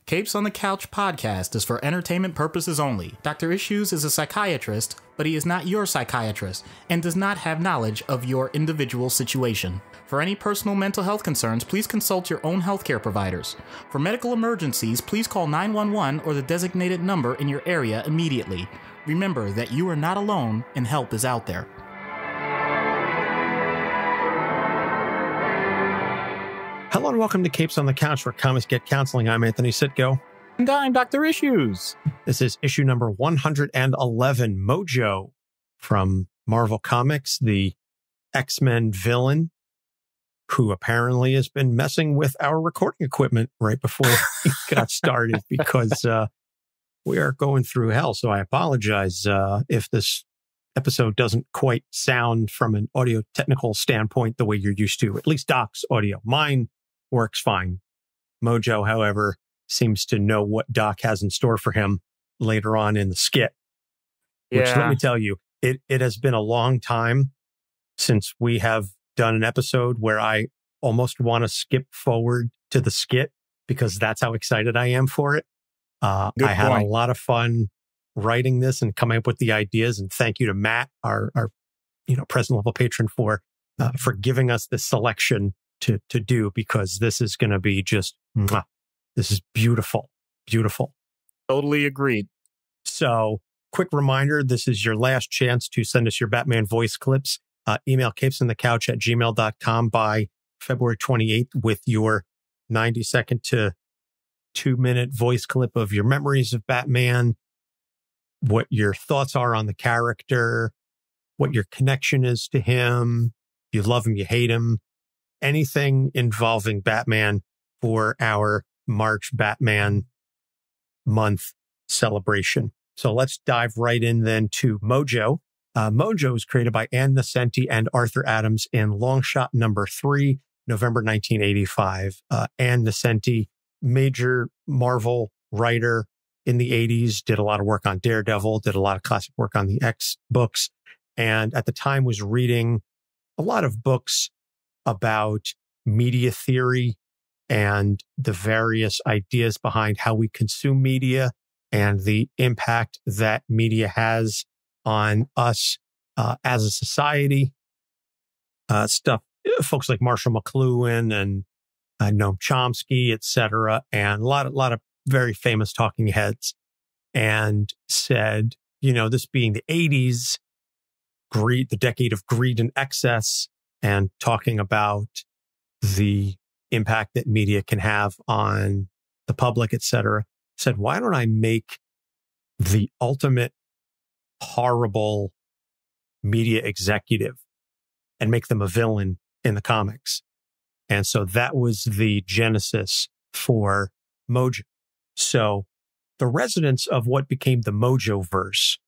Capes on the Couch podcast is for entertainment purposes only. Dr. Issues is a psychiatrist, but he is not your psychiatrist and does not have knowledge of your individual situation. For any personal mental health concerns, please consult your own healthcare providers. For medical emergencies, please call 911 or the designated number in your area immediately. Remember that you are not alone and help is out there. Hello and welcome to Capes on the Couch, where comics get counseling. I'm Anthony Sitko. And I'm Dr. Issues. This is issue number 111, Mojo from Marvel Comics, the X-Men villain who apparently has been messing with our recording equipment right before we got started because we are going through hell. So I apologize if this episode doesn't quite sound from an audio technical standpoint the way you're used to, at least Doc's audio. Mine works fine. Mojo, however, seems to know what Doc has in store for him later on in the skit. Which, let me tell you, it has been a long time since we have done an episode where I almost want to skip forward to the skit because that's how excited I am for it. I had a lot of fun writing this and coming up with the ideas. And thank you to Matt, our president level patron, for giving us this selection to do, because this is going to be just, this is beautiful, beautiful. Totally agreed. So quick reminder, this is your last chance to send us your Batman voice clips. Email capesonthecouch@gmail.com by February 28th with your 90-second to 2-minute voice clip of your memories of Batman, what your thoughts are on the character, what your connection is to him, you love him, you hate him, anything involving Batman for our March Batman month celebration. So let's dive right in then to Mojo. Mojo was created by Ann Nocenti and Arthur Adams in Longshot number 3, November 1985. Ann Nocenti, major Marvel writer in the 80s, did a lot of work on Daredevil, did a lot of classic work on the X books, and at the time was reading a lot of books about media theory and the various ideas behind how we consume media and the impact that media has on us as a society. Folks like Marshall McLuhan and Noam Chomsky, etc., and a lot of very famous talking heads, and said, this being the 80s, greed, the decade of greed and excess, and talking about the impact that media can have on the public, etc., said, why don't I make the ultimate horrible media executive and make them a villain in the comics? And so that was the genesis for Mojo. So the residents of what became the Mojoverse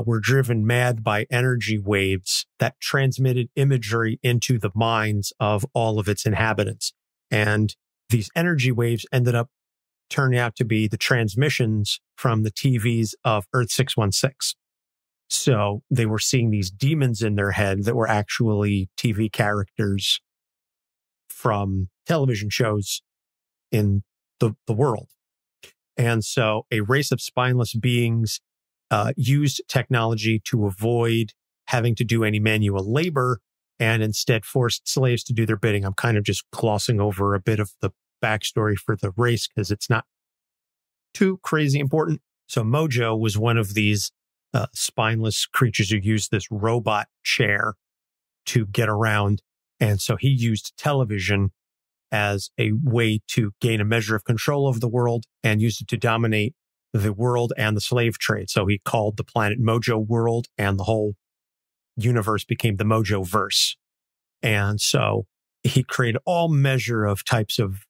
were driven mad by energy waves that transmitted imagery into the minds of all of its inhabitants. And these energy waves ended up turning out to be the transmissions from the TVs of Earth 616. So they were seeing these demons in their head that were actually TV characters from television shows in the world. And so a race of spineless beings used technology to avoid having to do any manual labor and instead forced slaves to do their bidding. I'm kind of just glossing over a bit of the backstory for the race because it's not too crazy important. So Mojo was one of these spineless creatures who used this robot chair to get around. And so he used television as a way to gain a measure of control over the world and used it to dominate the world and the slave trade. So he called the planet Mojo World, and the whole universe became the Mojoverse. And so he created all measure of types of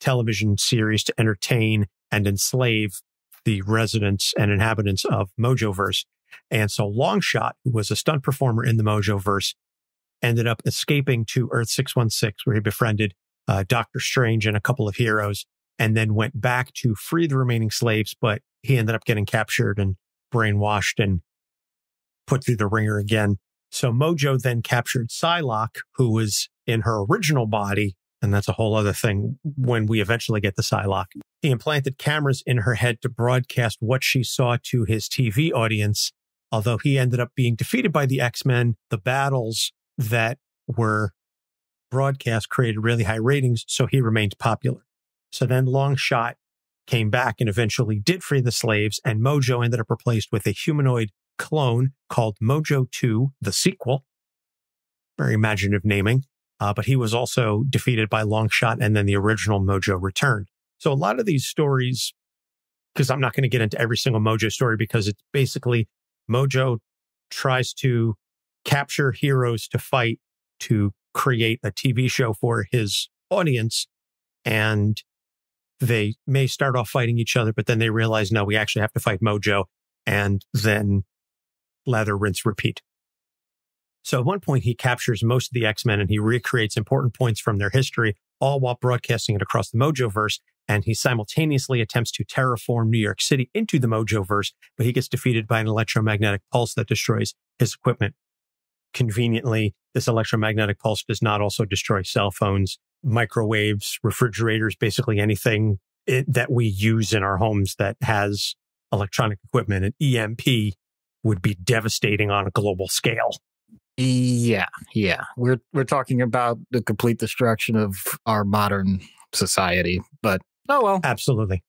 television series to entertain and enslave the residents and inhabitants of Mojoverse. And so Longshot, who was a stunt performer in the Mojoverse, ended up escaping to Earth 616, where he befriended Doctor Strange and a couple of heroes, and then went back to free the remaining slaves, but he ended up getting captured and brainwashed and put through the ringer again. So Mojo then captured Psylocke, who was in her original body And that's a whole other thing when we eventually get the Psylocke. He implanted cameras in her head to broadcast what she saw to his TV audience. Although he ended up being defeated by the X-Men, the battles that were broadcast created really high ratings, so he remained popular. So then Longshot came back and eventually did free the slaves, and Mojo ended up replaced with a humanoid clone called Mojo 2, the sequel. Very imaginative naming. But he was also defeated by Longshot, and then the original Mojo returned. So a lot of these stories, because I'm not going to get into every single Mojo story, because it's basically Mojo tries to capture heroes to fight to create a TV show for his audience. And they may start off fighting each other, but then they realize, no, we actually have to fight Mojo. And then lather, rinse, repeat. So at one point, he captures most of the X-Men and he recreates important points from their history, all while broadcasting it across the Mojoverse. And he simultaneously attempts to terraform New York City into the Mojoverse, but he gets defeated by an electromagnetic pulse that destroys his equipment. Conveniently, this electromagnetic pulse does not also destroy cell phones, microwaves, refrigerators, basically anything that we use in our homes that has electronic equipment. An EMP would be devastating on a global scale. Yeah. We're talking about the complete destruction of our modern society, but oh well. Absolutely.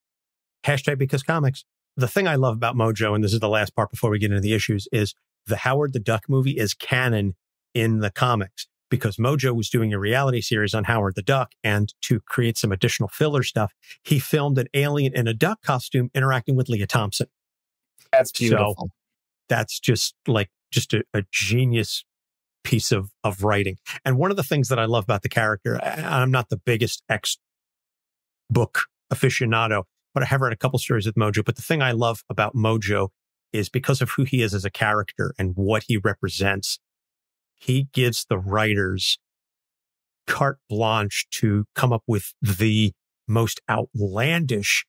Hashtag because comics. The thing I love about Mojo, and this is the last part before we get into the issues, is the Howard the Duck movie is canon in the comics because Mojo was doing a reality series on Howard the Duck, and to create some additional filler stuff, he filmed an alien in a duck costume interacting with Leah Thompson. That's beautiful. So that's just a genius piece of writing. And one of the things that I love about the character, I'm not the biggest X book aficionado, but I have read a couple stories with Mojo. But the thing I love about Mojo is because of who he is as a character and what he represents, he gives the writers carte blanche to come up with the most outlandish,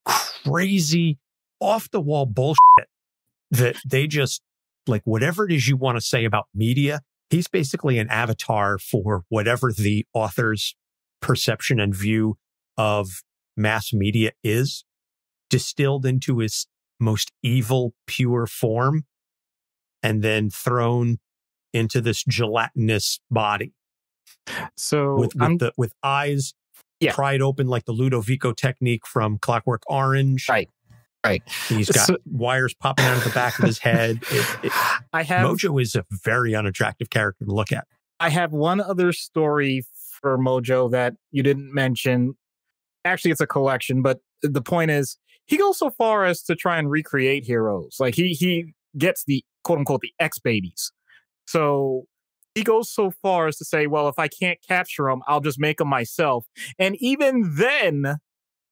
crazy, off the wall bullshit that they just, like, whatever it is you want to say about media, he's basically an avatar for whatever the author's perception and view of mass media is, distilled into his most evil, pure form, and then thrown into this gelatinous body. So with eyes pried open like the Ludovico technique from Clockwork Orange. Right. He's got wires popping out of the back of his head. Mojo is a very unattractive character to look at. I have one other story for Mojo that you didn't mention. Actually, it's a collection, but the point is, he goes so far as to try and recreate heroes. Like he gets the quote unquote the X babies. So he goes so far as to say, well, if I can't capture them, I'll just make them myself. And even then,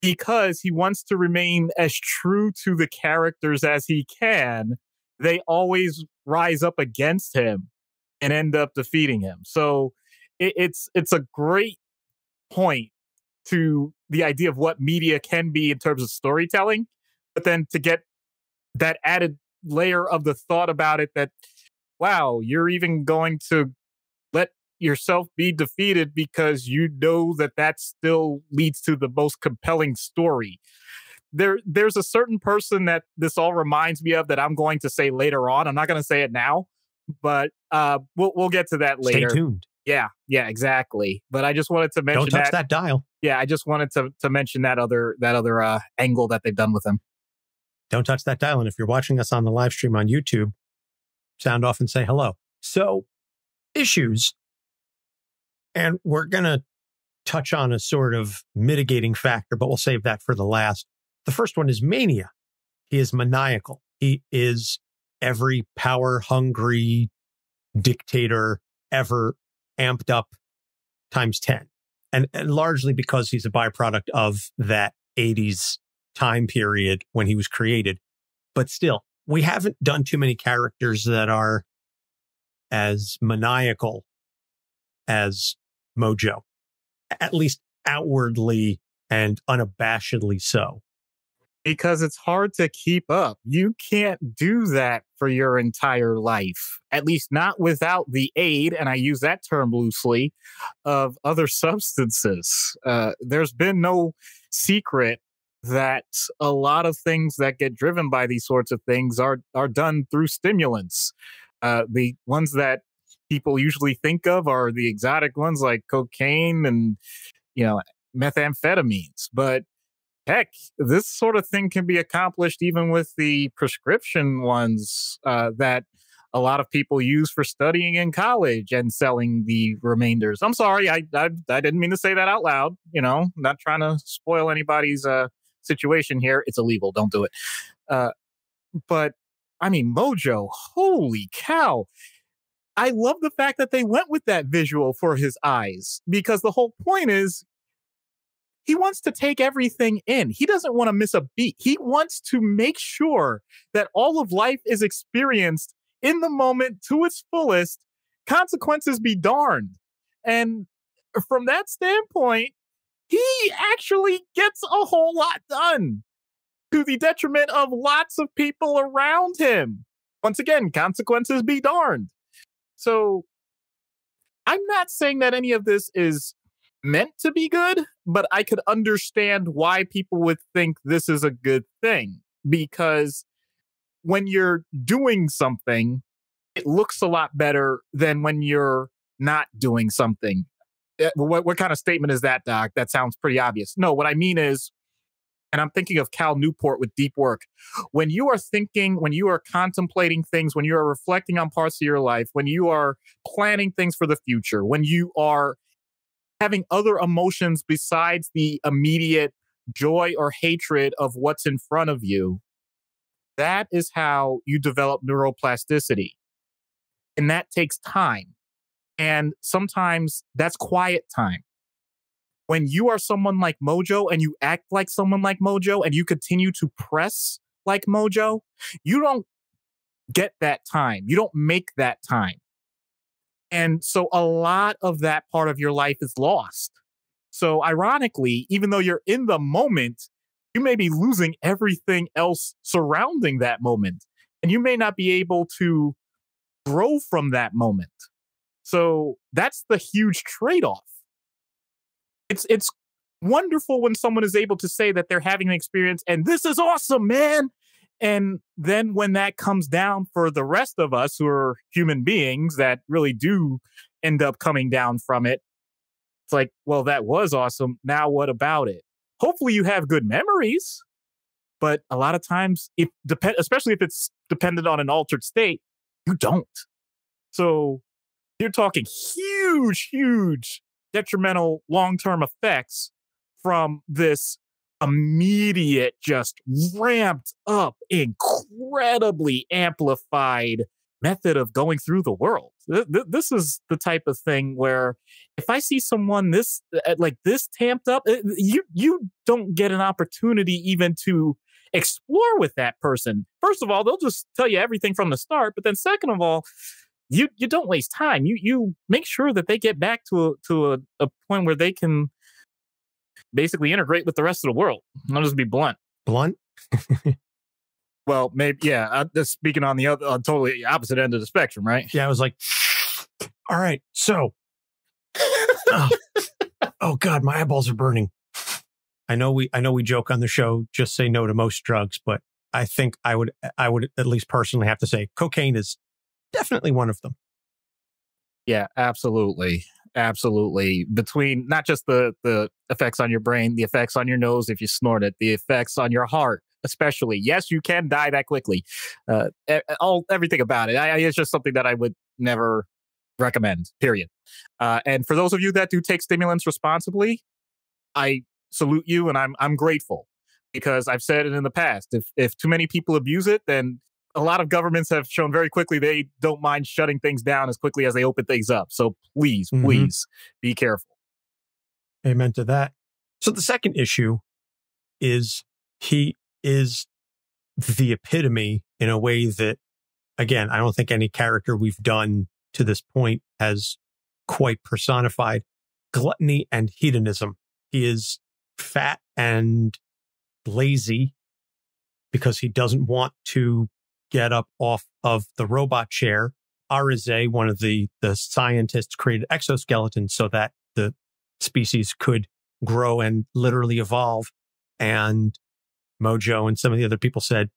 because he wants to remain as true to the characters as he can, they always rise up against him and end up defeating him. So it's a great point to the idea of what media can be in terms of storytelling, but then to get that added layer of the thought about it that, wow, you're even going to let yourself be defeated because you know that still leads to the most compelling story. There's a certain person that this all reminds me of that I'm going to say later on. I'm not going to say it now, but we'll get to that later. Stay tuned. Yeah, exactly. But I just wanted to mention Don't touch that dial. Yeah, I just wanted to mention that other angle that they've done with him. Don't touch that dial. And if you're watching us on the live stream on YouTube, sound off and say hello. So, issues. And we're going to touch on a sort of mitigating factor, but we'll save that for the last. The first one is mania. He is maniacal. He is every power-hungry dictator ever amped up times 10. And largely because he's a byproduct of that 80s time period when he was created. But still, we haven't done too many characters that are as maniacal as Mojo, at least outwardly and unabashedly so. Because it's hard to keep up. You can't do that for your entire life, at least not without the aid, and I use that term loosely, of other substances. There's been no secret that a lot of things that get driven by these sorts of things are done through stimulants. The ones that people usually think of are the exotic ones like cocaine and, methamphetamines. But heck, this sort of thing can be accomplished even with the prescription ones that a lot of people use for studying in college and selling the remainders. I'm sorry, I didn't mean to say that out loud. Not trying to spoil anybody's situation here. It's illegal. Don't do it. But I mean, Mojo, holy cow. I love the fact that they went with that visual for his eyes, because the whole point is he wants to take everything in. He doesn't want to miss a beat. He wants to make sure that all of life is experienced in the moment to its fullest, consequences be darned. And from that standpoint, he actually gets a whole lot done to the detriment of lots of people around him. Once again, consequences be darned. So I'm not saying that any of this is meant to be good, but I could understand why people would think this is a good thing, because when you're doing something, it looks a lot better than when you're not doing something. What kind of statement is that, Doc? That sounds pretty obvious. No, what I mean is, and I'm thinking of Cal Newport with Deep Work. When you are thinking, when you are contemplating things, when you are reflecting on parts of your life, when you are planning things for the future, when you are having other emotions besides the immediate joy or hatred of what's in front of you, that is how you develop neuroplasticity. And that takes time. And sometimes that's quiet time. When you are someone like Mojo and you act like someone like Mojo and you continue to press like Mojo, you don't get that time. You don't make that time. And so a lot of that part of your life is lost. So ironically, even though you're in the moment, you may be losing everything else surrounding that moment. And you may not be able to grow from that moment. So that's the huge trade-off. It's wonderful when someone is able to say that they're having an experience and this is awesome, man. And then when that comes down for the rest of us who are human beings that really do end up coming down from it, it's like, well, that was awesome. Now what about it? Hopefully you have good memories, but a lot of times, especially if it's dependent on an altered state, you don't. So you're talking huge detrimental long-term effects from this immediate, just ramped up, incredibly amplified method of going through the world. This is the type of thing where if I see someone this tamped up, you don't get an opportunity even to explore with that person. First of all, they'll just tell you everything from the start. But then second of all, you don't waste time. You make sure that they get back to a point where they can basically integrate with the rest of the world. I'll just be blunt. Blunt? Well, maybe, yeah. I'm just speaking on the other, totally opposite end of the spectrum, right? Yeah, I was like, all right, so. Oh God, my eyeballs are burning. I know we joke on the show, just say no to most drugs, but I think I would at least personally have to say cocaine is definitely one of them. Yeah, absolutely. Absolutely. Between not just the effects on your brain, the effects on your nose if you snort it, the effects on your heart, especially. Yes, you can die that quickly. Everything about it. It's just something that I would never recommend, period. And for those of you that do take stimulants responsibly, I salute you and I'm grateful, because I've said it in the past. If too many people abuse it, then a lot of governments have shown very quickly they don't mind shutting things down as quickly as they open things up. So please be careful. Amen to that. So the second issue is he is the epitome in a way that, again, I don't think any character we've done to this point has quite personified gluttony and hedonism. He is fat and lazy because he doesn't want to get up off of the robot chair. Arize, one of the scientists, created exoskeletons so that the species could grow and literally evolve. And Mojo and some of the other people said,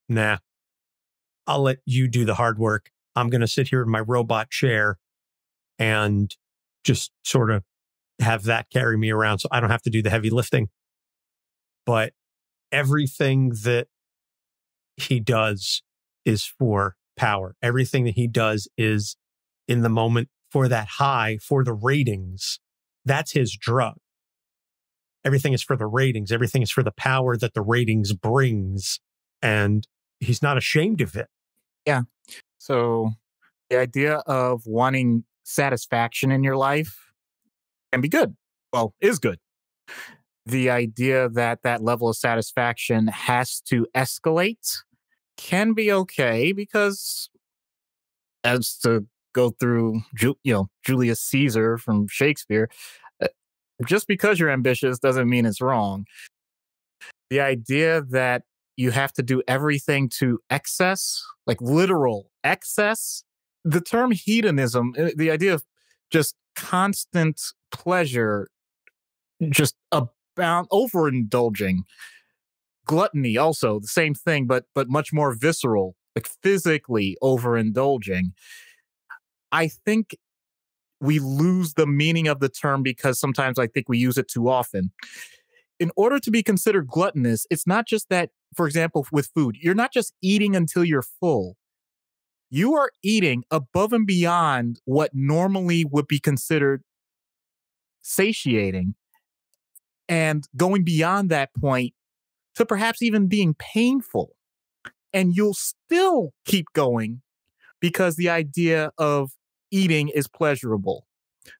nah, I'll let you do the hard work. I'm going to sit here in my robot chair and just sort of have that carry me around so I don't have to do the heavy lifting. But everything that he does is for power. Everything that he does is in the moment for that high, for the ratings. That's his drug. Everything is for the ratings. Everything is for the power that the ratings brings. And he's not ashamed of it. Yeah. So the idea of wanting satisfaction in your life can be good. Well, is good. The idea that that level of satisfaction has to escalate can be okay, because as to go through, Julius Caesar from Shakespeare, just because you're ambitious doesn't mean it's wrong. The idea that you have to do everything to excess, like literal excess, the term hedonism, the idea of just constant pleasure, just about overindulging. Gluttony, also the same thing, but much more visceral, like physically overindulging. I think we lose the meaning of the term because sometimes I think we use it too often. In order to be considered gluttonous, it's not just that, for example, with food, you're not just eating until you're full. You are eating above and beyond what normally would be considered satiating, and going beyond that point to perhaps even being painful. And you'll still keep going because the idea of eating is pleasurable.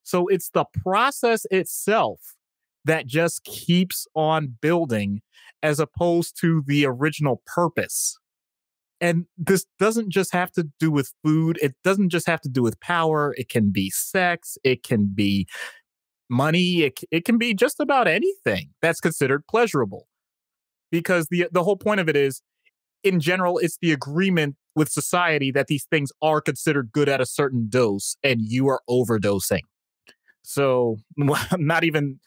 So it's the process itself that just keeps on building as opposed to the original purpose. And this doesn't just have to do with food. It doesn't just have to do with power. It can be sex. It can be money. It can be just about anything that's considered pleasurable. Because the whole point of it is, in general, it's the agreement with society that these things are considered good at a certain dose, and you are overdosing. So I'm not even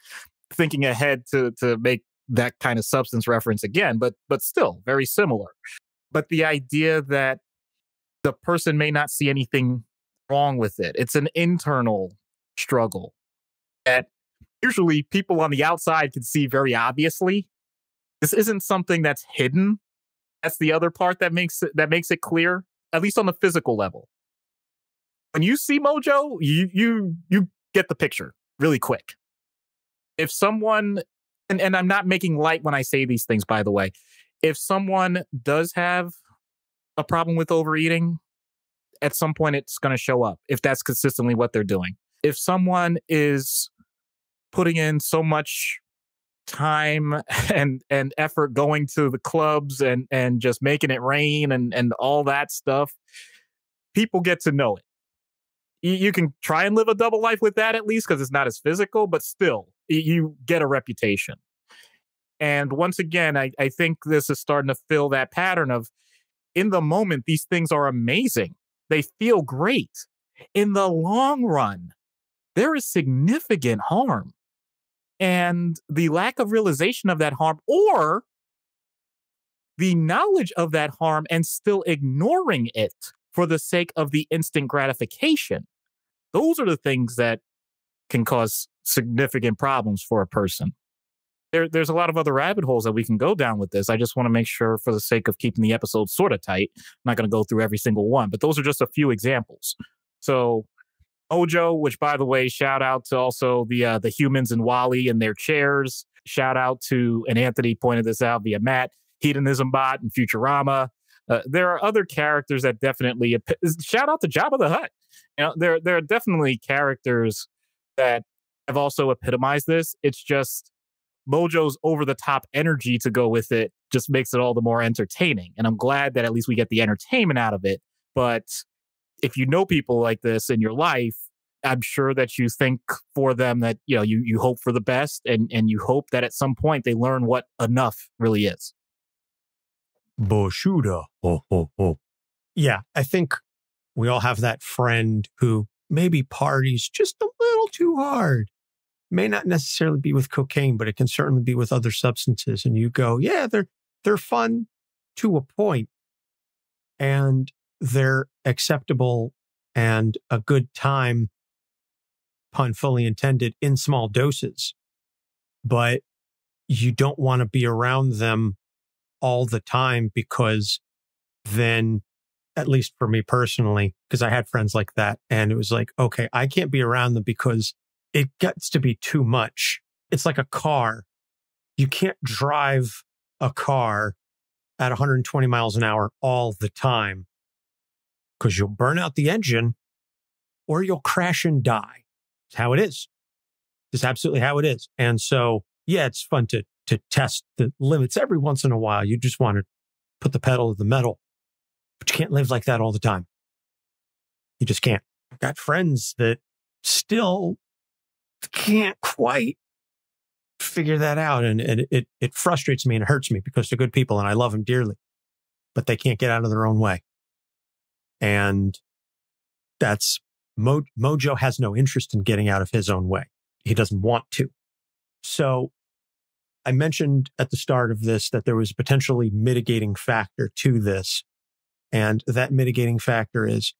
thinking ahead to make that kind of substance reference again, but still very similar. But the idea that the person may not see anything wrong with it, it's an internal struggle that usually people on the outside can see very obviously. This isn't something that's hidden. That's the other part that makes it clear, at least on the physical level. When you see Mojo, you get the picture really quick. If someone, and I'm not making light when I say these things, by the way, if someone does have a problem with overeating, at some point it's going to show up if that's consistently what they're doing. If someone is putting in so much time and effort going to the clubs and just making it rain and all that stuff, people get to know it. You can try and live a double life with that, at least, because it's not as physical, but still, you get a reputation. And once again, I think this is starting to fill that pattern of, in the moment, these things are amazing. They feel great. In the long run, there is significant harm. And the lack of realization of that harm, or the knowledge of that harm and still ignoring it for the sake of the instant gratification, those are the things that can cause significant problems for a person. There's a lot of other rabbit holes that we can go down with this. I just want to make sure, for the sake of keeping the episode sort of tight, I'm not going to go through every single one, but those are just a few examples. So Mojo, which, by the way, shout out to also the humans in WALL-E and their chairs. Shout out to, and Anthony pointed this out via Matt, Hedonism Bot and Futurama. There are other characters that definitely, shout out to Jabba the Hutt. There are definitely characters that have also epitomized this. It's just Mojo's over-the-top energy to go with it just makes it all the more entertaining. And I'm glad that at least we get the entertainment out of it. But if you know people like this in your life, I'm sure that you think for them that, you hope for the best, and you hope that at some point they learn what enough really is. Boshuda. Ho, ho, ho. Yeah, I think we all have that friend who maybe parties just a little too hard. May not necessarily be with cocaine, but it can certainly be with other substances. And you go, yeah, they're fun to a point, and they're acceptable and a good time, pun fully intended, in small doses. But you don't want to be around them all the time, because then, at least for me personally, because I had friends like that, and it was like, okay, I can't be around them because it gets to be too much. It's like a car. You can't drive a car at 120 miles an hour all the time, because you'll burn out the engine or you'll crash and die. It's how it is. It's absolutely how it is. And so, yeah, it's fun to test the limits every once in a while. You just want to put the pedal to the metal, but you can't live like that all the time. You just can't. I've got friends that still can't quite figure that out. And it frustrates me and it hurts me, because they're good people and I love them dearly, but they can't get out of their own way. And that's Mojo has no interest in getting out of his own way. He doesn't want to. So I mentioned at the start of this that there was a potentially mitigating factor to this. And that mitigating factor is,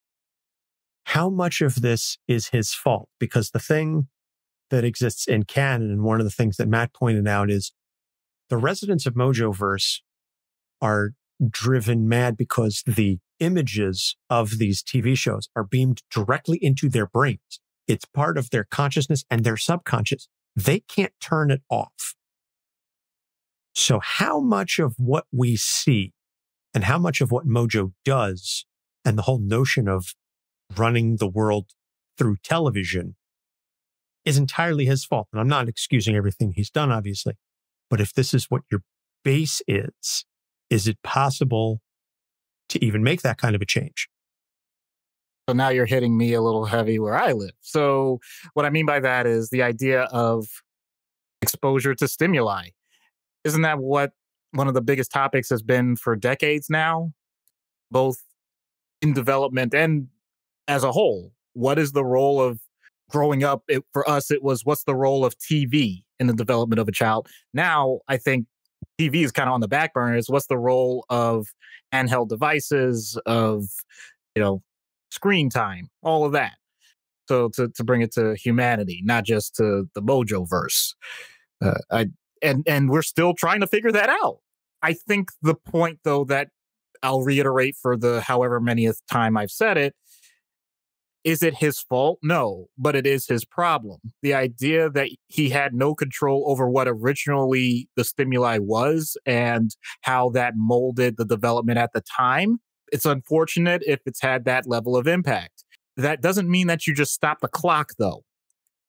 how much of this is his fault? Because the thing that exists in canon, and one of the things that Matt pointed out, is the residents of Mojoverse are driven mad because the images of these TV shows are beamed directly into their brains. It's part of their consciousness and their subconscious. They can't turn it off. So how much of what we see and how much of what Mojo does, and the whole notion of running the world through television, is entirely his fault? And I'm not excusing everything he's done, obviously. But if this is what your base is it possible to even make that kind of a change? So now you're hitting me a little heavy where I live. So what I mean by that is the idea of exposure to stimuli. Isn't that what one of the biggest topics has been for decades now, both in development and as a whole? What is the role of growing up? For us, it was, what's the role of TV in the development of a child? Now, I think TV is kind of on the back burner. Is what's the role of handheld devices, of, screen time, all of that. So to bring it to humanity, not just to the Mojo verse. And we're still trying to figure that out. I think the point, though, that I'll reiterate for the however manyth time I've said it, is it his fault? No, but it is his problem. The idea that he had no control over what originally the stimuli was and how that molded the development at the time, it's unfortunate if it's had that level of impact. That doesn't mean that you just stop the clock, though.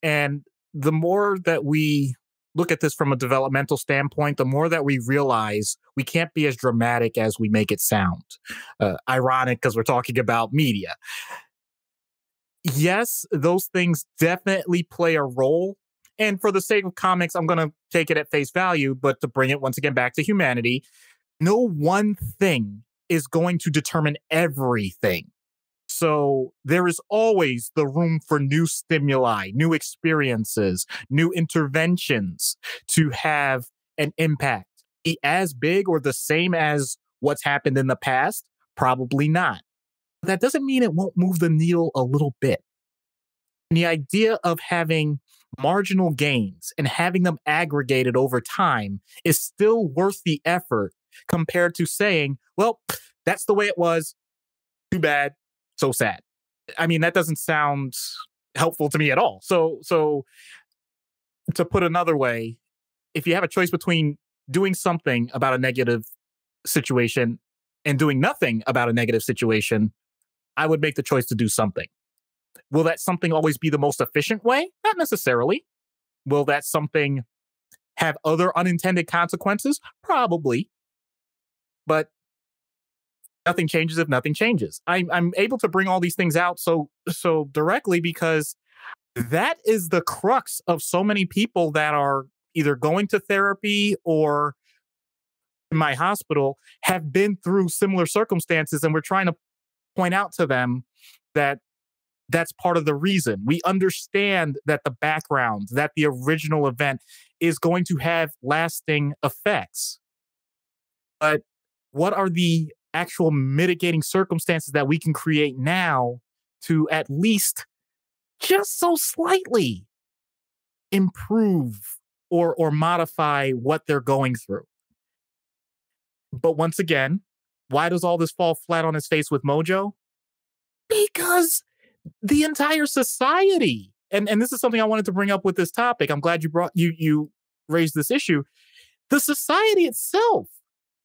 And the more that we look at this from a developmental standpoint, the more that we realize we can't be as dramatic as we make it sound. Ironic, because we're talking about media. Yes, those things definitely play a role. And for the sake of comics, I'm going to take it at face value, but to bring it once again back to humanity, no one thing is going to determine everything. So there is always the room for new stimuli, new experiences, new interventions to have an impact. As big or the same as what's happened in the past? Probably not. That doesn't mean it won't move the needle a little bit. And the idea of having marginal gains and having them aggregated over time is still worth the effort compared to saying, well, that's the way it was. Too bad. So sad. I mean, that doesn't sound helpful to me at all. So to put another way, if you have a choice between doing something about a negative situation and doing nothing about a negative situation, I would make the choice to do something. Will that something always be the most efficient way? Not necessarily. Will that something have other unintended consequences? Probably. But nothing changes if nothing changes. I'm able to bring all these things out so directly because that is the crux of so many people that are either going to therapy or in my hospital have been through similar circumstances, and we're trying to point out to them that that's part of the reason. We understand that the background, that the original event is going to have lasting effects. But what are the actual mitigating circumstances that we can create now to at least just so slightly improve or modify what they're going through? But once again, why does all this fall flat on his face with Mojo? Because the entire society, and this is something I wanted to bring up with this topic. I'm glad you raised this issue. The society itself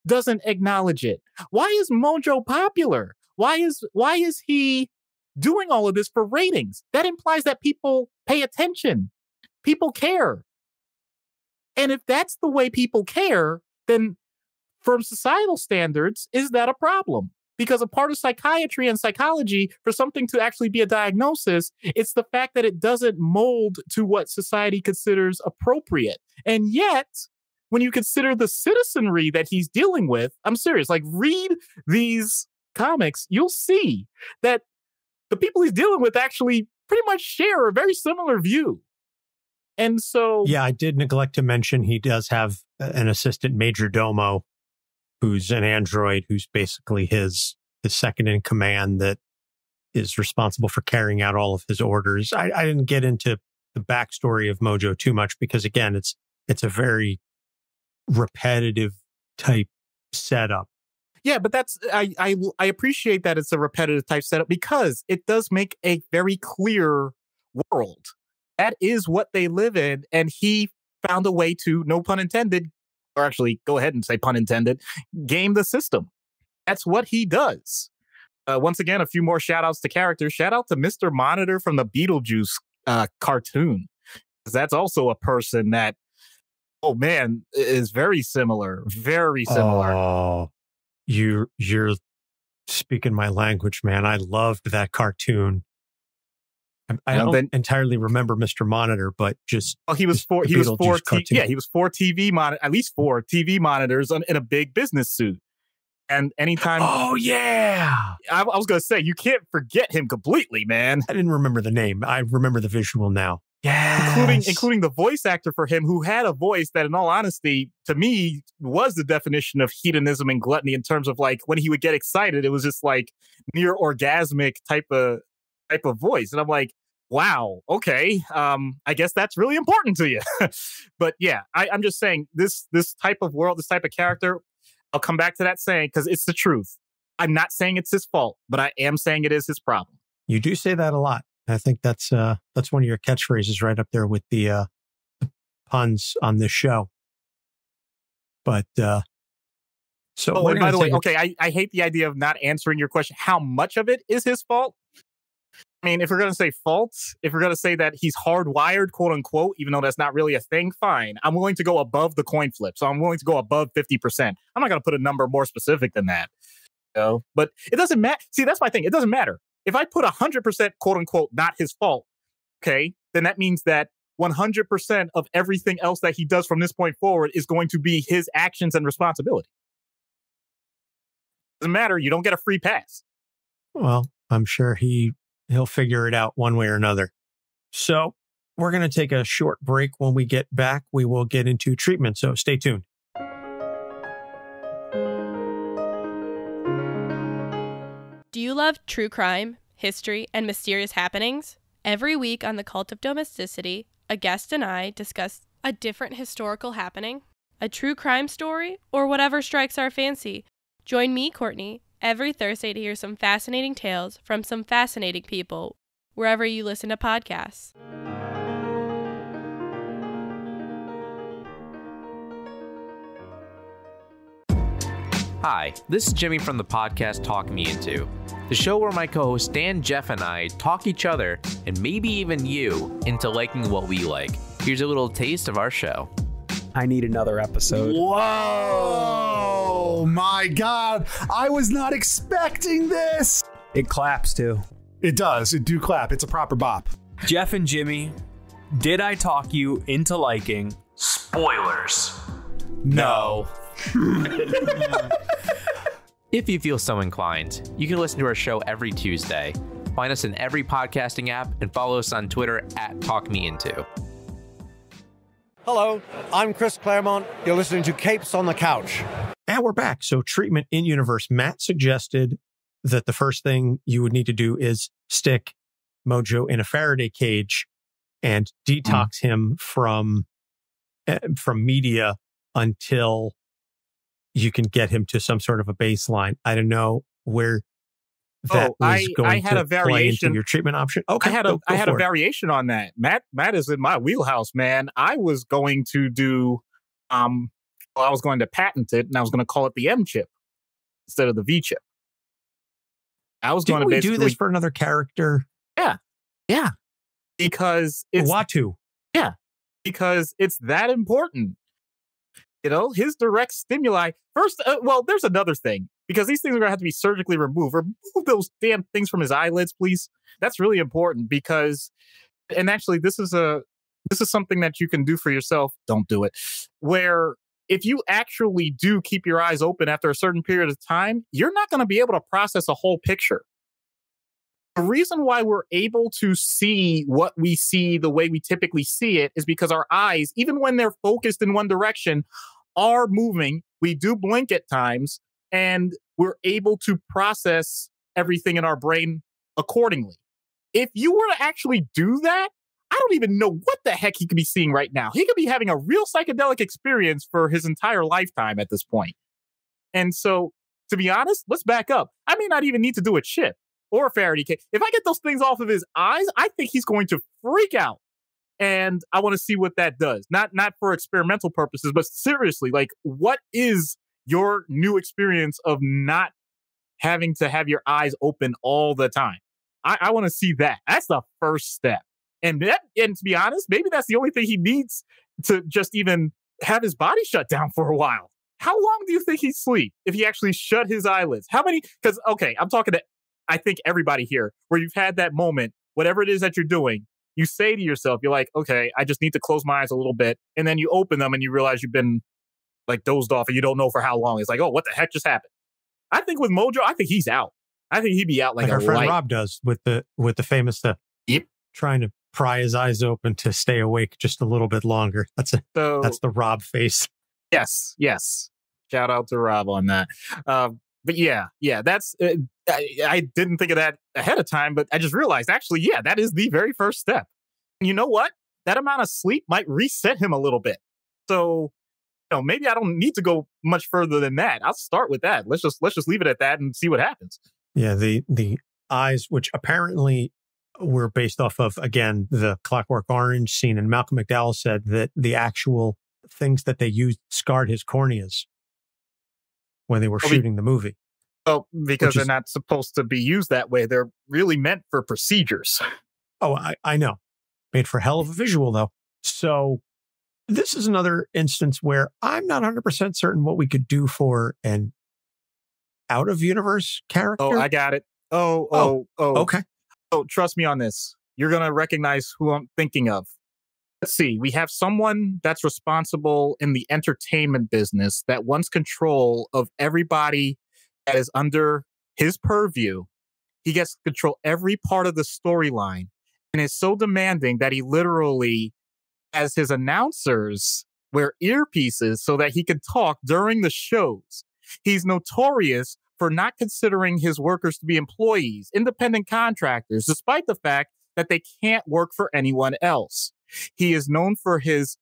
doesn't acknowledge it. Why is Mojo popular? Why is he doing all of this for ratings? That implies that people pay attention. People care. And if that's the way people care, then from societal standards, is that a problem? Because a part of psychiatry and psychology, for something to actually be a diagnosis, it's the fact that it doesn't mold to what society considers appropriate. And yet, when you consider the citizenry that he's dealing with, I'm serious, like read these comics, you'll see that the people he's dealing with actually pretty much share a very similar view. And so... Yeah, I did neglect to mention he does have an assistant major domo who's an android, who's basically his second in command that is responsible for carrying out all of his orders. I didn't get into the backstory of Mojo too much because, again, it's a very repetitive type setup. Yeah, but that's I appreciate that it's a repetitive type setup because it does make a very clear world. That is what they live in, and he found a way to, no pun intended, or actually go ahead and say pun intended, game the system. That's what he does. Once again, a few more shout outs to characters. Shout out to Mr. Monitor from the Beetlejuice cartoon. That's also a person that, oh man, is very similar. Very similar. Oh, you're speaking my language, man. I loved that cartoon. I don't entirely remember Mr. Monitor, but just he was four TV monitor, at least 4 TV monitors in a big business suit. And anytime, oh yeah, I was going to say you can't forget him completely, man. I didn't remember the name. I remember the visual now. Yeah, including the voice actor for him, who had a voice that, in all honesty, to me, was the definition of hedonism and gluttony in terms of like when he would get excited, it was just like near orgasmic type of voice. And I'm like, wow, okay. I guess that's really important to you. But yeah, I'm just saying this type of world, this type of character, I'll come back to that saying because it's the truth. I'm not saying it's his fault, but I am saying it is his problem. You do say that a lot. I think that's one of your catchphrases right up there with the puns on this show. But so and by the way, okay, I hate the idea of not answering your question. How much of it is his fault? I mean, if we're going to say fault, if we're going to say that he's hardwired, quote unquote, even though that's not really a thing, fine. I'm willing to go above the coin flip. So I'm willing to go above 50%. I'm not going to put a number more specific than that. You know? But it doesn't matter. See, that's my thing. It doesn't matter. If I put 100%, quote unquote, not his fault, okay, then that means that 100% of everything else that he does from this point forward is going to be his actions and responsibility. Doesn't matter. You don't get a free pass. Well, I'm sure he'll figure it out one way or another. So we're going to take a short break. When we get back, we will get into treatment. So stay tuned. Do you love true crime, history, and mysterious happenings? Every week on the Cult of Domesticity, a guest and I discuss a different historical happening, a true crime story, or whatever strikes our fancy. Join me, Courtney, every Thursday to hear some fascinating tales from some fascinating people, wherever you listen to podcasts. Hi, this is Jimmy from the podcast Talk Me Into, the show where my co-hosts Dan, Jeff, and I talk each other, and maybe even you, into liking what we like. Here's a little taste of our show. I need another episode. Whoa, my God. I was not expecting this. It claps too. It does. It do clap. It's a proper bop. Jeff and Jimmy, did I talk you into liking spoilers? No. If you feel so inclined, you can listen to our show every Tuesday. Find us in every podcasting app and follow us on Twitter at TalkMeInto. Hello, I'm Chris Claremont. You're listening to Capes on the Couch. And we're back. So treatment in universe. Matt suggested that the first thing you would need to do is stick Mojo in a Faraday cage and detox him from media until you can get him to some sort of a baseline. I don't know where that was going to play into your treatment option. Okay, I had a variation on that. Matt is in my wheelhouse, man. I was going to do, I was going to patent it, and I was going to call it the M chip instead of the V chip. I was going to basically do this for another character. Yeah, because it's Uatu. Yeah, because it's that important. You know, his direct stimuli. First, there's another thing. Because these things are going to have to be surgically removed. Remove those damn things from his eyelids, please. That's really important because, and actually, this is something that you can do for yourself. Don't do it. Where if you actually do keep your eyes open after a certain period of time, you're not going to be able to process a whole picture. The reason why we're able to see what we see the way we typically see it is because our eyes, even when they're focused in one direction, are moving. We do blink at times. And we're able to process everything in our brain accordingly. If you were to actually do that, I don't even know what the heck he could be seeing right now. He could be having a real psychedelic experience for his entire lifetime at this point. And so, to be honest, let's back up. I may not even need to do a chip or a Faraday cage. If I get those things off of his eyes, I think he's going to freak out. And I want to see what that does. Not for experimental purposes, but seriously, like, what is your new experience of not having to have your eyes open all the time? I want to see that. That's the first step. And to be honest, maybe that's the only thing he needs to just even have his body shut down for a while. How long do you think he'd sleep if he actually shut his eyelids? How many? Because, okay, I'm talking to, I think, everybody here where you've had that moment, whatever it is that you're doing, you say to yourself, you're like, okay, I just need to close my eyes a little bit. And then you open them and you realize you've been like dozed off and you don't know for how long. It's like, oh, what the heck just happened? I think with Mojo, I think he's out. I think he'd be out like our friend light. Rob does with the famous trying to pry his eyes open to stay awake just a little bit longer. That's the Rob face. Yes. Shout out to Rob on that. But yeah, that's I didn't think of that ahead of time, but I just realized actually, yeah, that is the very first step. And you know what? That amount of sleep might reset him a little bit. So, maybe I don't need to go much further than that. I'll start with that. Let's just leave it at that and see what happens. Yeah, the eyes, which apparently were based off of, again, the Clockwork Orange scene. And Malcolm McDowell said that the actual things that they used scarred his corneas when they were shooting the movie. Well, because they're not supposed to be used that way. They're really meant for procedures. Oh, I know. Made for hell of a visual, though. So this is another instance where I'm not 100% certain what we could do for an out-of-universe character. Oh, I got it. Oh. Okay. Oh, trust me on this. You're going to recognize who I'm thinking of. Let's see. We have someone that's responsible in the entertainment business that wants control of everybody that is under his purview. He gets to control every part of the storyline and is so demanding that he literally has his announcers wear earpieces so that he can talk during the shows. He's notorious for not considering his workers to be employees, independent contractors, despite the fact that they can't work for anyone else. He is known for his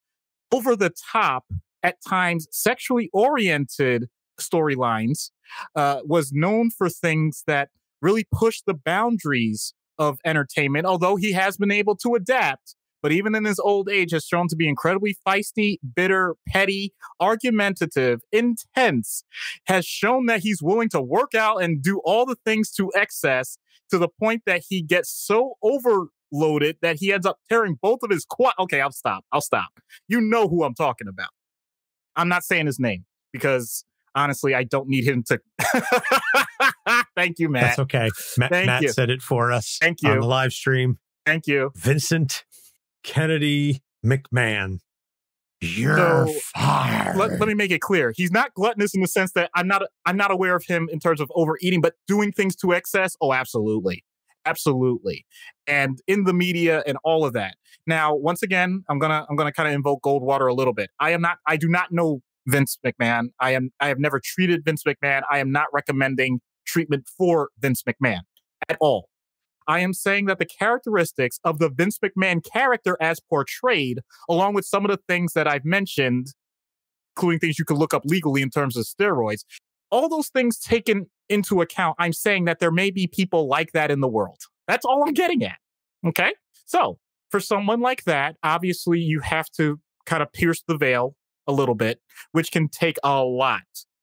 over-the-top, at times sexually oriented storylines, was known for things that really push the boundaries of entertainment, although he has been able to adapt. But even in his old age has shown to be incredibly feisty, bitter, petty, argumentative, intense, has shown that he's willing to work out and do all the things to excess to the point that he gets so overloaded that he ends up tearing both of his quad. Okay, I'll stop. You know who I'm talking about. I'm not saying his name because honestly, I don't need him to. Thank you, Matt. That's okay. Matt said it for us. Thank you. On the live stream. Thank you. Vincent Kennedy McMahon. You're fired. Let me make it clear. He's not gluttonous in the sense that I'm not aware of him in terms of overeating, but doing things to excess. Oh, absolutely. Absolutely. And in the media and all of that. Now, once again, I'm gonna kind of invoke Goldwater a little bit. I do not know Vince McMahon. I have never treated Vince McMahon. I am not recommending treatment for Vince McMahon at all. I am saying that the characteristics of the Vince McMahon character as portrayed, along with some of the things that I've mentioned, including things you could look up legally in terms of steroids, all those things taken into account, I'm saying that there may be people like that in the world. That's all I'm getting at. Okay? So for someone like that, obviously you have to kind of pierce the veil a little bit, which can take a lot,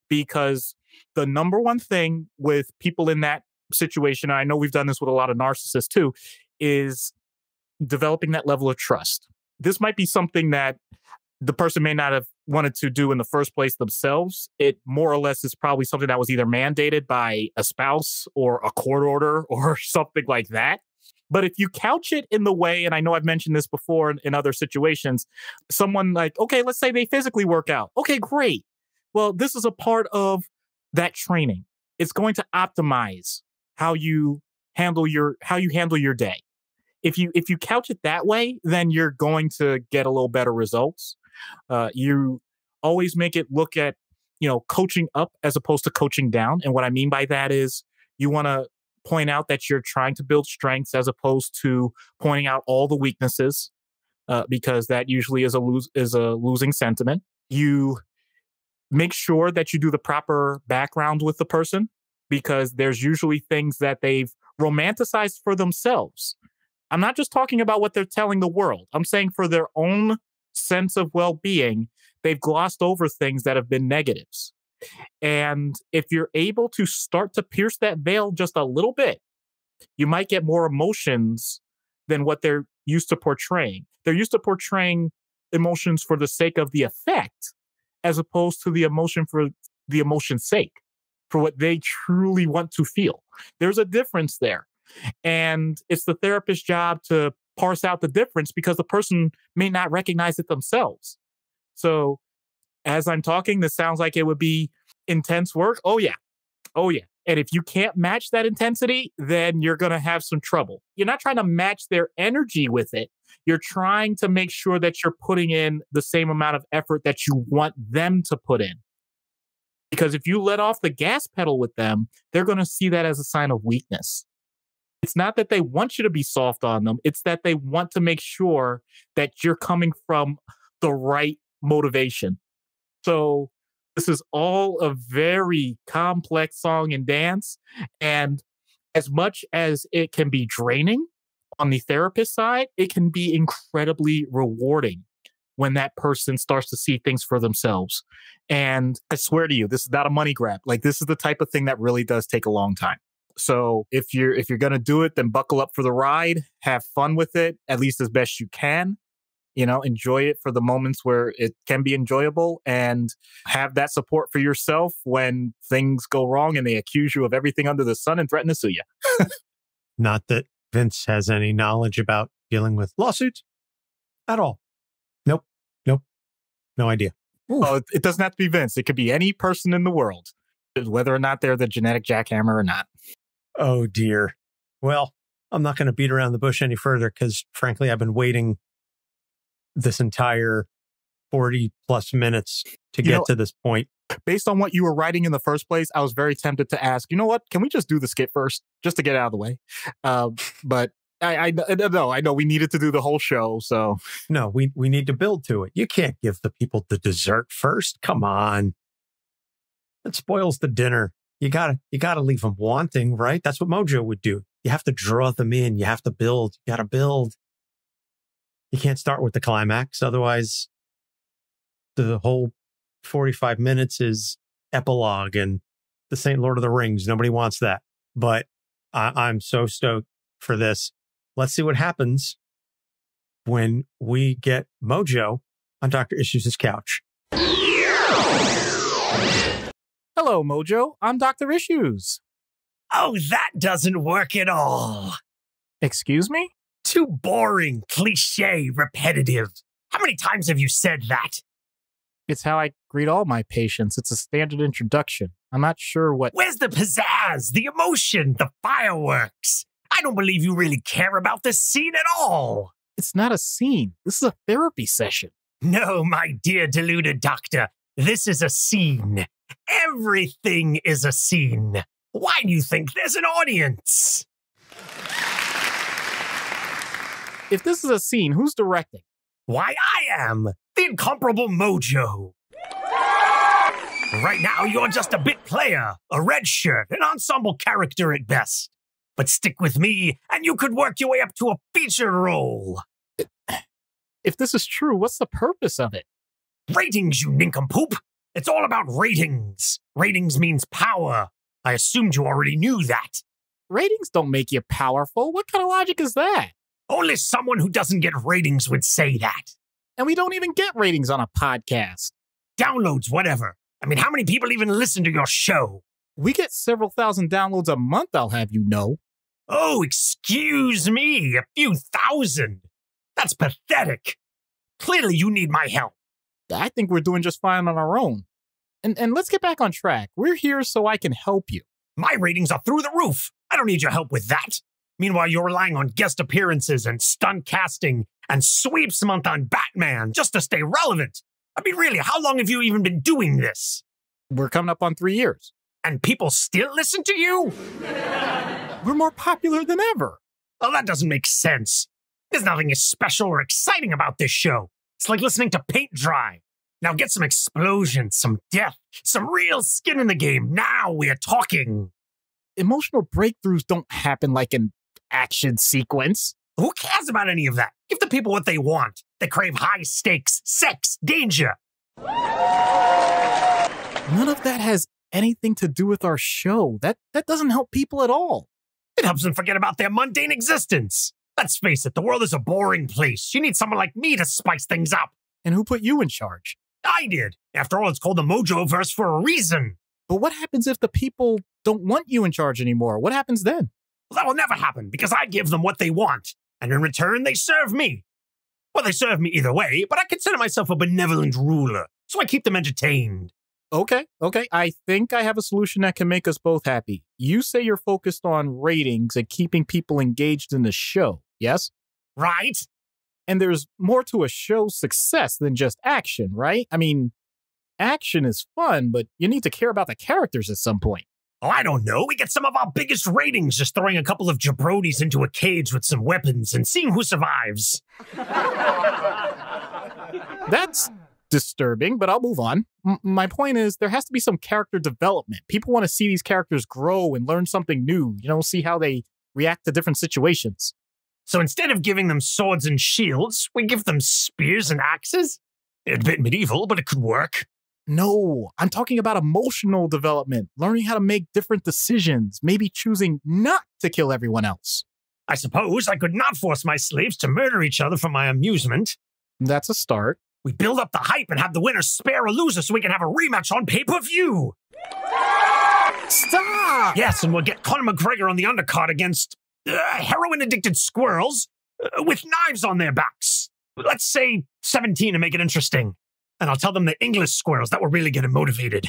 because the number one thing with people in that situation, and I know we've done this with a lot of narcissists too, is developing that level of trust. This might be something that the person may not have wanted to do in the first place themselves. It more or less is probably something that was either mandated by a spouse or a court order or something like that. But if you couch it in the way, and I know I've mentioned this before in other situations, someone like, okay, let's say they physically work out. Okay, great. Well, this is a part of that training. It's going to optimize how you handle your day. If you couch it that way, then you're going to get a little better results. You always make it look at, coaching up as opposed to coaching down. And what I mean by that is you want to point out that you're trying to build strengths as opposed to pointing out all the weaknesses, because that usually is a losing sentiment. You make sure that you do the proper background with the person, because there's usually things that they've romanticized for themselves. I'm not just talking about what they're telling the world. I'm saying for their own sense of well-being, they've glossed over things that have been negatives. And if you're able to start to pierce that veil just a little bit, you might get more emotions than what they're used to portraying. They're used to portraying emotions for the sake of the effect, as opposed to the emotion for the emotion's sake, for what they truly want to feel. There's a difference there. And it's the therapist's job to parse out the difference, because the person may not recognize it themselves. So as I'm talking, this sounds like it would be intense work. Oh, yeah. Oh, yeah. And if you can't match that intensity, then you're going to have some trouble. You're not trying to match their energy with it. You're trying to make sure that you're putting in the same amount of effort that you want them to put in. Because if you let off the gas pedal with them, they're going to see that as a sign of weakness. It's not that they want you to be soft on them. It's that they want to make sure that you're coming from the right motivation. So this is all a very complex song and dance. And as much as it can be draining on the therapist side, it can be incredibly rewarding when that person starts to see things for themselves. And I swear to you, this is not a money grab. Like, this is the type of thing that really does take a long time. So if you're going to do it, then buckle up for the ride, have fun with it, at least as best you can, enjoy it for the moments where it can be enjoyable, and have that support for yourself when things go wrong and they accuse you of everything under the sun and threaten to sue you. Not that Vince has any knowledge about dealing with lawsuits at all. Nope. No idea. Oh, it doesn't have to be Vince. It could be any person in the world, whether or not they're the genetic jackhammer or not. Oh, dear. Well, I'm not going to beat around the bush any further, because frankly, I've been waiting this entire 40 plus minutes to get to this point. Based on what you were writing in the first place, I was very tempted to ask, you know what? Can we just do the skit first, just to get it out of the way? But I know we needed to do the whole show. So no, we need to build to it. You can't give the people the dessert first. Come on. It spoils the dinner. You gotta leave them wanting, right? That's what Mojo would do. You have to draw them in. You have to build. You gotta build. You can't start with the climax. Otherwise, the whole 45 minutes is epilogue and the Saint Lord of the Rings. Nobody wants that. But I'm so stoked for this. Let's see what happens when we get Mojo on Dr. Issues' couch. Hello, Mojo. I'm Dr. Issues. Oh, that doesn't work at all. Excuse me? Too boring, cliche, repetitive. How many times have you said that? It's how I greet all my patients. It's a standard introduction. I'm not sure what... Where's the pizzazz, the emotion, the fireworks? I don't believe you really care about this scene at all. It's not a scene. This is a therapy session. No, my dear deluded doctor. This is a scene. Everything is a scene. Why do you think there's an audience? If this is a scene, who's directing? Why, I am. The incomparable Mojo. Right now, you're just a bit player, a red shirt, an ensemble character at best. But stick with me, and you could work your way up to a featured role. If this is true, what's the purpose of it? Ratings, you nincompoop. It's all about ratings. Ratings means power. I assumed you already knew that. Ratings don't make you powerful. What kind of logic is that? Only someone who doesn't get ratings would say that. And we don't even get ratings on a podcast. Downloads, whatever. I mean, how many people even listen to your show? We get several thousand downloads a month, I'll have you know. Oh, excuse me, a few thousand. That's pathetic. Clearly you need my help. I think we're doing just fine on our own. And let's get back on track. We're here so I can help you. My ratings are through the roof. I don't need your help with that. Meanwhile, you're relying on guest appearances and stunt casting and sweeps month on Batman just to stay relevant. I mean, really, how long have you even been doing this? We're coming up on 3 years. And people still listen to you? We're more popular than ever. Well, that doesn't make sense. There's nothing as special or exciting about this show. It's like listening to paint dry. Now get some explosions, some death, some real skin in the game. Now we're talking. Emotional breakthroughs don't happen like an action sequence. Who cares about any of that? Give the people what they want. They crave high stakes, sex, danger. None of that has anything to do with our show. That doesn't help people at all. It helps them forget about their mundane existence. Let's face it, the world is a boring place. You need someone like me to spice things up. And who put you in charge? I did. After all, it's called the Mojo-verse for a reason. But what happens if the people don't want you in charge anymore? What happens then? Well, that will never happen because I give them what they want. And in return, they serve me. Well, they serve me either way, but I consider myself a benevolent ruler. So I keep them entertained. Okay. I think I have a solution that can make us both happy. You say you're focused on ratings and keeping people engaged in the show, yes? Right. And there's more to a show's success than just action, right? I mean, action is fun, but you need to care about the characters at some point. Oh, I don't know. We get some of our biggest ratings just throwing a couple of jabronis into a cage with some weapons and seeing who survives. That's disturbing, but I'll move on. My point is there has to be some character development. People want to see these characters grow and learn something new, see how they react to different situations. So instead of giving them swords and shields, we give them spears and axes? It's a bit medieval, but it could work. No, I'm talking about emotional development, learning how to make different decisions, maybe choosing not to kill everyone else. I suppose I could not force my slaves to murder each other for my amusement. That's a start. We build up the hype and have the winner spare a loser so we can have a rematch on pay-per-view. Stop! Yes, and we'll get Conor McGregor on the undercard against heroin-addicted squirrels with knives on their backs. Let's say 17 to make it interesting. And I'll tell them the English squirrels. That will really get them motivated.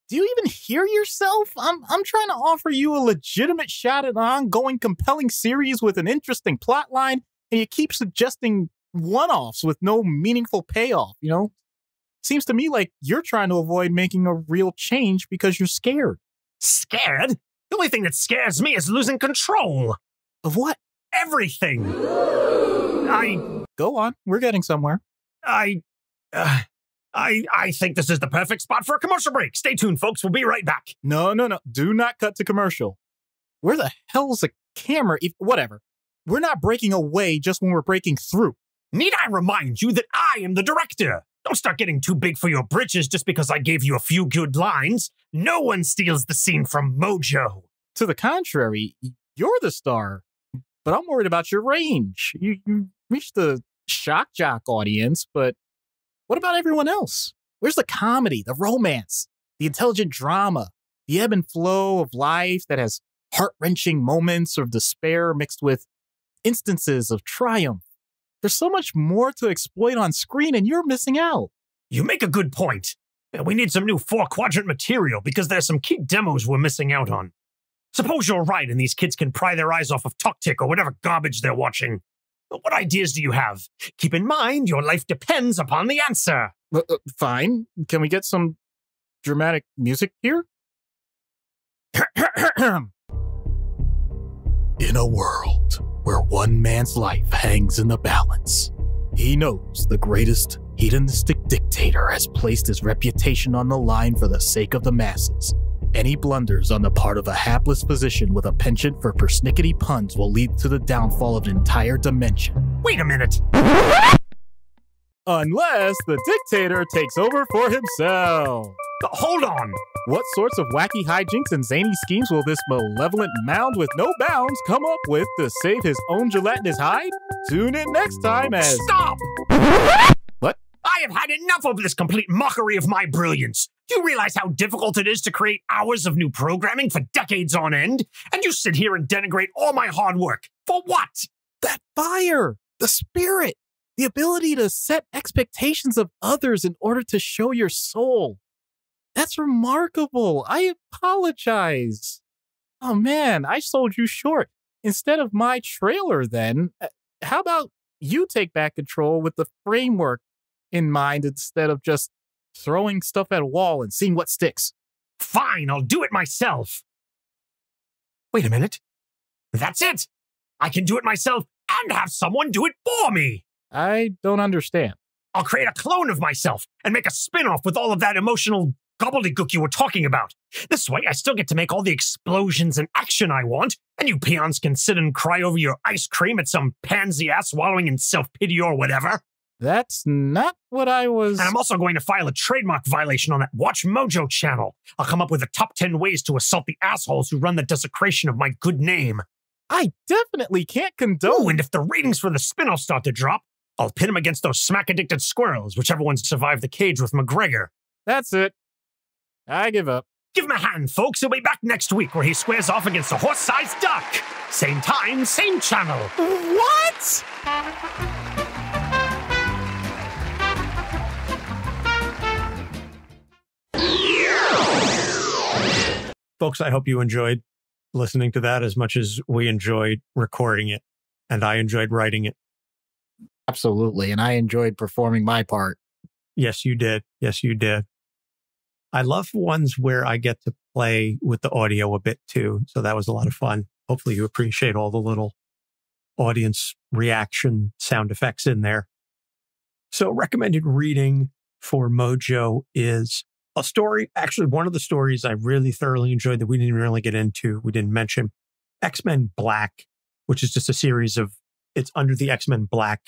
Do you even hear yourself? I'm trying to offer you a legitimate shot at an ongoing, compelling series with an interesting plot line, and you keep suggesting one-offs with no meaningful payoff, Seems to me like you're trying to avoid making a real change because you're scared. Scared? The only thing that scares me is losing control. Of what? Everything. Go on. We're getting somewhere. I think this is the perfect spot for a commercial break. Stay tuned, folks. We'll be right back. No. Do not cut to commercial. Where the hell's the camera? Whatever. We're not breaking away just when we're breaking through. Need I remind you that I am the director? Don't start getting too big for your britches just because I gave you a few good lines. No one steals the scene from Mojo. To the contrary, you're the star. But I'm worried about your range. You reached the shock jock audience, but what about everyone else? Where's the comedy, the romance, the intelligent drama, the ebb and flow of life that has heart-wrenching moments of despair mixed with instances of triumph? There's so much more to exploit on screen, and you're missing out. You make a good point. We need some new 4-quadrant material because there's some key demos we're missing out on. Suppose you're right and these kids can pry their eyes off of Tuk-Tik or whatever garbage they're watching. What ideas do you have? Keep in mind, your life depends upon the answer. Fine. Can we get some dramatic music here? In a world where one man's life hangs in the balance, he knows the greatest hedonistic dictator has placed his reputation on the line for the sake of the masses. Any blunders on the part of a hapless physician with a penchant for persnickety puns will lead to the downfall of an entire dimension. Wait a minute! Unless the dictator takes over for himself. Hold on! What sorts of wacky hijinks and zany schemes will this malevolent mound with no bounds come up with to save his own gelatinous hide? Tune in next time as... Stop! What? I have had enough of this complete mockery of my brilliance. Do you realize how difficult it is to create hours of new programming for decades on end? And you sit here and denigrate all my hard work. For what? That fire! The spirit! The ability to set expectations of others in order to show your soul. That's remarkable. I apologize. Oh man, I sold you short. Instead of my trailer then, how about you take back control with the framework in mind instead of just throwing stuff at a wall and seeing what sticks? Fine, I'll do it myself. Wait a minute. That's it. I can do it myself and have someone do it for me. I don't understand. I'll create a clone of myself and make a spin-off with all of that emotional gobbledygook you were talking about. This way, I still get to make all the explosions and action I want, and you peons can sit and cry over your ice cream at some pansy ass wallowing in self-pity or whatever. That's not what I was... And I'm also going to file a trademark violation on that Watch Mojo channel. I'll come up with the top 10 ways to assault the assholes who run the desecration of my good name. I definitely can't condone... Ooh, and if the ratings for the spin-off start to drop, I'll pin him against those smack-addicted squirrels, whichever ones survive the cage with McGregor. That's it. I give up. Give him a hand, folks. He'll be back next week where he squares off against a horse-sized duck. Same time, same channel. What? Folks, I hope you enjoyed listening to that as much as we enjoyed recording it, and I enjoyed writing it. Absolutely, and I enjoyed performing my part. Yes, you did. Yes, you did. I love ones where I get to play with the audio a bit too, so that was a lot of fun. Hopefully you appreciate all the little audience reaction sound effects in there. So recommended reading for Mojo is a story, actually one of the stories I really thoroughly enjoyed that we didn't really get into, we didn't mention, X-Men Black, which is just a series of, it's under the X-Men Black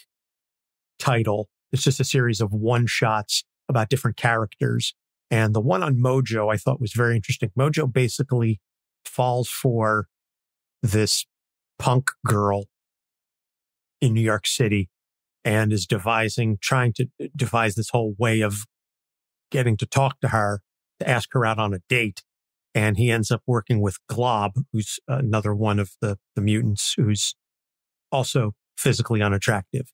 title. It's just a series of one-shots about different characters. And the one on Mojo I thought was very interesting. Mojo basically falls for this punk girl in New York City and is trying to devise this whole way of getting to talk to her, to ask her out on a date. And he ends up working with Glob, who's another one of the mutants, who's also physically unattractive.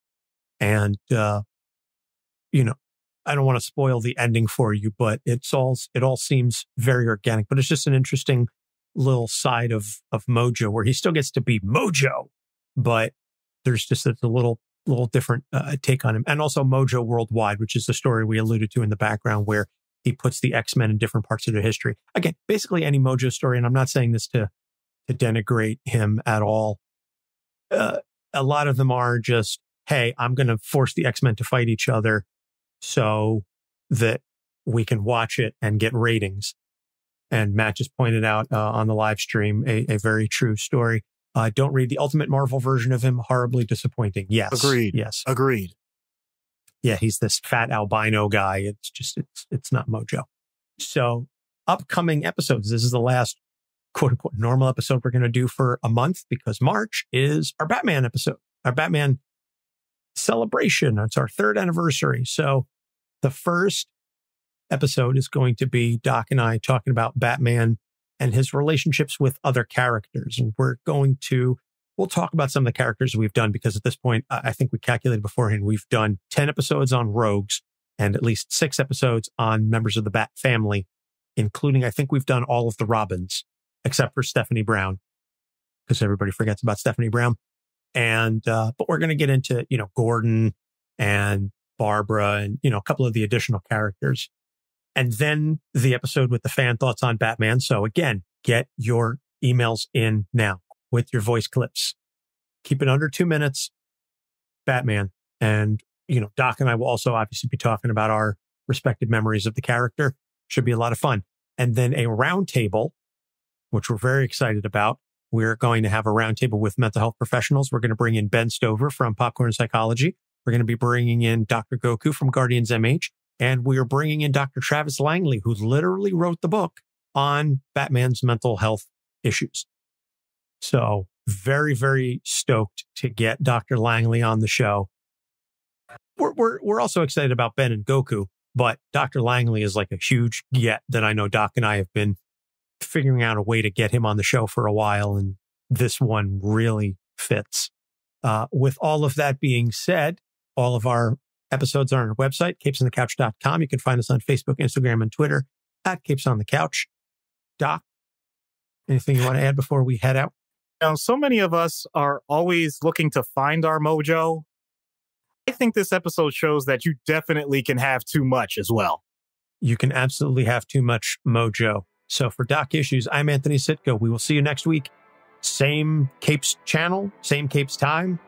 And, you know, I don't want to spoil the ending for you, but it all seems very organic, but it's just an interesting little side of Mojo where he still gets to be Mojo, but there's just a little different take on him. And also Mojo Worldwide, which is the story we alluded to in the background where he puts the X-Men in different parts of their history. Again, basically any Mojo story. And I'm not saying this to denigrate him at all. A lot of them are just, hey, I'm going to force the X-Men to fight each other so that we can watch it and get ratings. And Matt just pointed out on the live stream a very true story. Don't read the Ultimate Marvel version of him. Horribly disappointing. Yes. Agreed. Yes. Agreed. Yeah, he's this fat albino guy. It's just, it's not Mojo. So upcoming episodes. This is the last quote unquote normal episode we're going to do for a month because March is our Batman episode, our Batman celebration. It's our 3rd anniversary. So the first episode is going to be Doc and I talking about Batman and his relationships with other characters. And we'll talk about some of the characters we've done because at this point, I think we calculated beforehand, we've done 10 episodes on rogues and at least 6 episodes on members of the Bat family, including, I think we've done all of the Robins, except for Stephanie Brown, because everybody forgets about Stephanie Brown. And, but we're going to get into, Gordon and Barbara and, a couple of the additional characters. And then the episode with the fan thoughts on Batman. So again, get your emails in now with your voice clips. Keep it under 2 minutes. Batman. And, Doc and I will also obviously be talking about our respective memories of the character. Should be a lot of fun. And then a roundtable, which we're very excited about. We're going to have a roundtable with mental health professionals. We're going to bring in Ben Stover from Popcorn Psychology. We're going to be bringing in Dr. Goku from Guardians MH. And we are bringing in Dr. Travis Langley, who literally wrote the book on Batman's mental health issues. So very, very stoked to get Dr. Langley on the show. We're also excited about Ben and Goku, but Dr. Langley is like a huge get that I know Doc and I have been figuring out a way to get him on the show for a while, and this one really fits. With all of that being said, all of our episodes are on our website, capesonthecouch.com. You can find us on Facebook, Instagram, and Twitter at Capes on the Couch. Doc, anything you want to add before we head out? So many of us are always looking to find our mojo. I think this episode shows that you definitely can have too much as well. You can absolutely have too much mojo. So for Doc Issues, I'm Anthony Sitko. We will see you next week. Same Capes channel, same Capes time.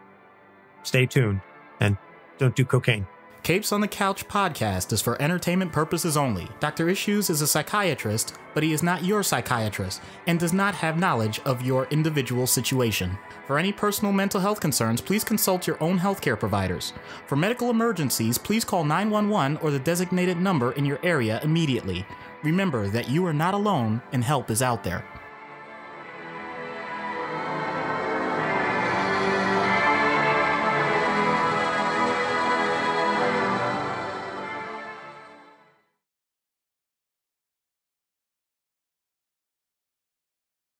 Stay tuned and don't do cocaine. Capes on the Couch podcast is for entertainment purposes only. Dr. Issues is a psychiatrist, but he is not your psychiatrist and does not have knowledge of your individual situation. For any personal mental health concerns, please consult your own healthcare providers. For medical emergencies, please call 911 or the designated number in your area immediately. Remember that you are not alone and help is out there.